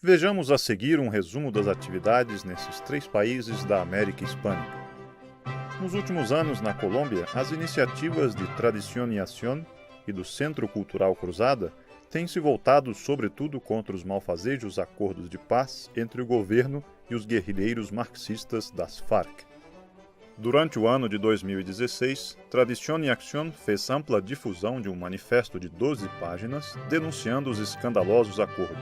Vejamos a seguir um resumo das atividades nesses 3 países da América Hispânica. Nos últimos anos, na Colômbia, as iniciativas de Tradición y Acción e do Centro Cultural Cruzada têm se voltado sobretudo contra os malfazejos acordos de paz entre o governo e os guerrilheiros marxistas das Farc. Durante o ano de 2016, Tradición y Acción fez ampla difusão de um manifesto de 12 páginas denunciando os escandalosos acordos.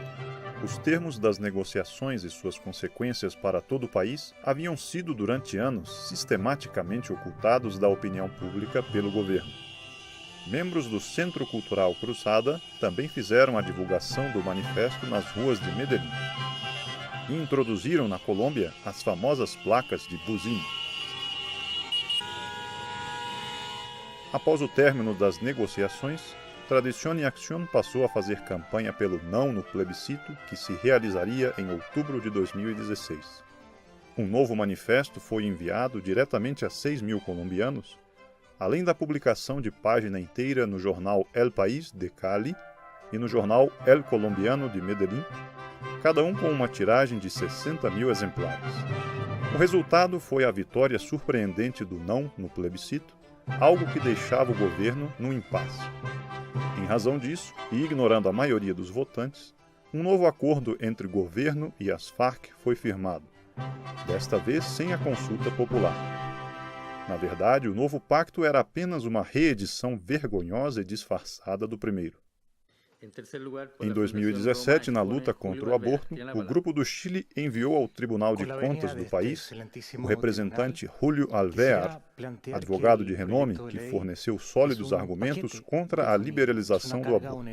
Os termos das negociações e suas consequências para todo o país haviam sido, durante anos, sistematicamente ocultados da opinião pública pelo governo. Membros do Centro Cultural Cruzada também fizeram a divulgação do manifesto nas ruas de Medellín e introduziram na Colômbia as famosas placas de buzina. Após o término das negociações, Tradición y Acción passou a fazer campanha pelo não no plebiscito que se realizaria em outubro de 2016. Um novo manifesto foi enviado diretamente a 6.000 colombianos, além da publicação de página inteira no jornal El País de Cali e no jornal El Colombiano de Medellín, cada um com uma tiragem de 60.000 exemplares. O resultado foi a vitória surpreendente do não no plebiscito, algo que deixava o governo num impasse. Em razão disso, e ignorando a maioria dos votantes, um novo acordo entre o governo e as Farc foi firmado, desta vez sem a consulta popular. Na verdade, o novo pacto era apenas uma reedição vergonhosa e disfarçada do primeiro. Em 2017, na luta contra o aborto, o Grupo do Chile enviou ao Tribunal de Contas do país o representante Julio Alvear, advogado de renome que forneceu sólidos argumentos contra a liberalização do aborto.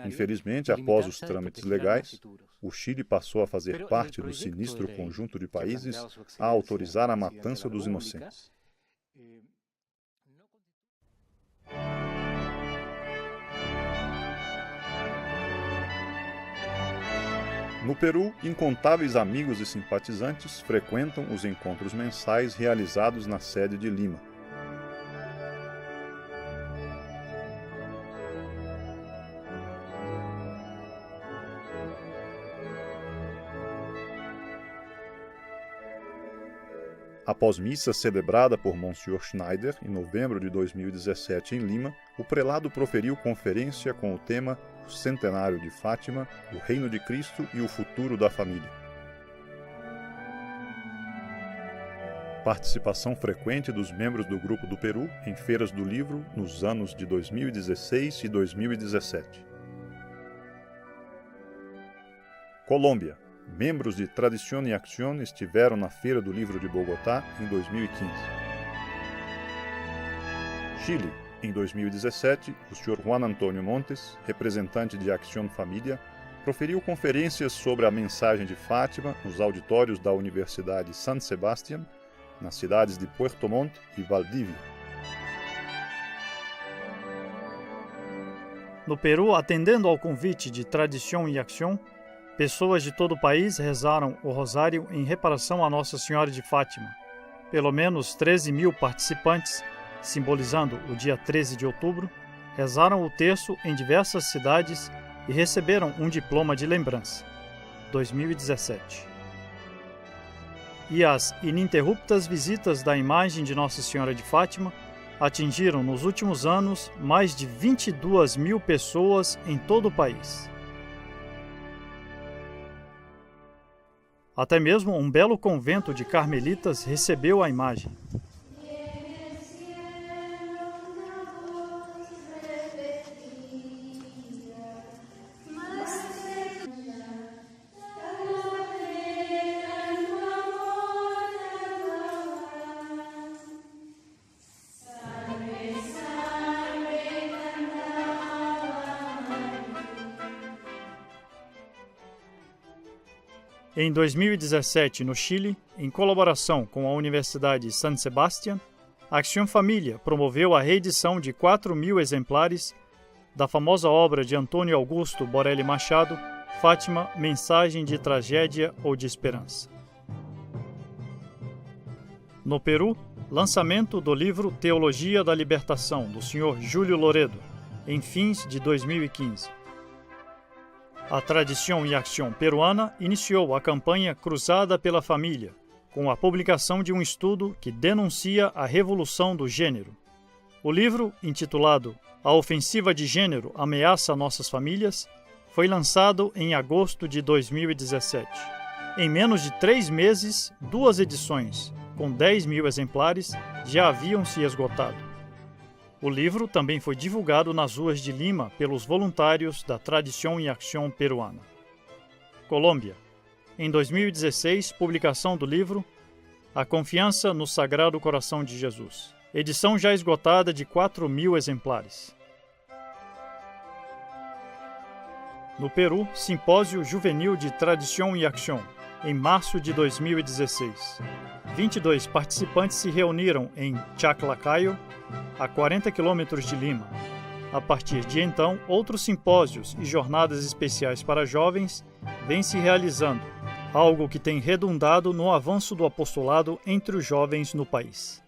Infelizmente, após os trâmites legais, o Chile passou a fazer parte do sinistro conjunto de países a autorizar a matança dos inocentes. No Peru, incontáveis amigos e simpatizantes frequentam os encontros mensais realizados na sede de Lima. Após missa celebrada por Monsignor Schneider em novembro de 2017 em Lima, o prelado proferiu conferência com o tema O Centenário de Fátima, o Reino de Cristo e o Futuro da Família. Participação frequente dos membros do Grupo do Peru em feiras do livro nos anos de 2016 e 2017. Colômbia. Membros de Tradición y Acción estiveram na Feira do Livro de Bogotá em 2015. Chile. Em 2017, o Sr. Juan Antônio Montes, representante de Acción Família, proferiu conferências sobre a mensagem de Fátima nos auditórios da Universidade San Sebastián, nas cidades de Puerto Montt e Valdívia. No Peru, atendendo ao convite de Tradición y Acción, pessoas de todo o país rezaram o rosário em reparação a Nossa Senhora de Fátima. Pelo menos 13.000 participantes, simbolizando o dia 13 de outubro, rezaram o terço em diversas cidades e receberam um diploma de lembrança. 2017. E as ininterruptas visitas da imagem de Nossa Senhora de Fátima atingiram nos últimos anos mais de 22.000 pessoas em todo o país. Até mesmo um belo convento de carmelitas recebeu a imagem. Em 2017, no Chile, em colaboração com a Universidade San Sebastián, a Acción Família promoveu a reedição de 4.000 exemplares da famosa obra de Antônio Augusto Borelli Machado, Fátima, Mensagem de Tragédia ou de Esperança. No Peru, lançamento do livro Teologia da Libertação, do Sr. Júlio Loredo, em fins de 2015. A Tradición y Acción peruana iniciou a campanha Cruzada pela Família, com a publicação de um estudo que denuncia a revolução do gênero. O livro, intitulado A Ofensiva de Gênero Ameaça Nossas Famílias, foi lançado em agosto de 2017. Em menos de 3 meses, 2 edições, com 10.000 exemplares, já haviam se esgotado. O livro também foi divulgado nas ruas de Lima pelos voluntários da Tradición y Acción peruana. Colômbia. Em 2016, publicação do livro A Confiança no Sagrado Coração de Jesus. Edição já esgotada de 4.000 exemplares. No Peru, Simpósio Juvenil de Tradición y Acción, em março de 2016. 22 participantes se reuniram em Chaclacayo, a 40 quilômetros de Lima. A partir de então, outros simpósios e jornadas especiais para jovens vêm se realizando, algo que tem redundado no avanço do apostolado entre os jovens no país.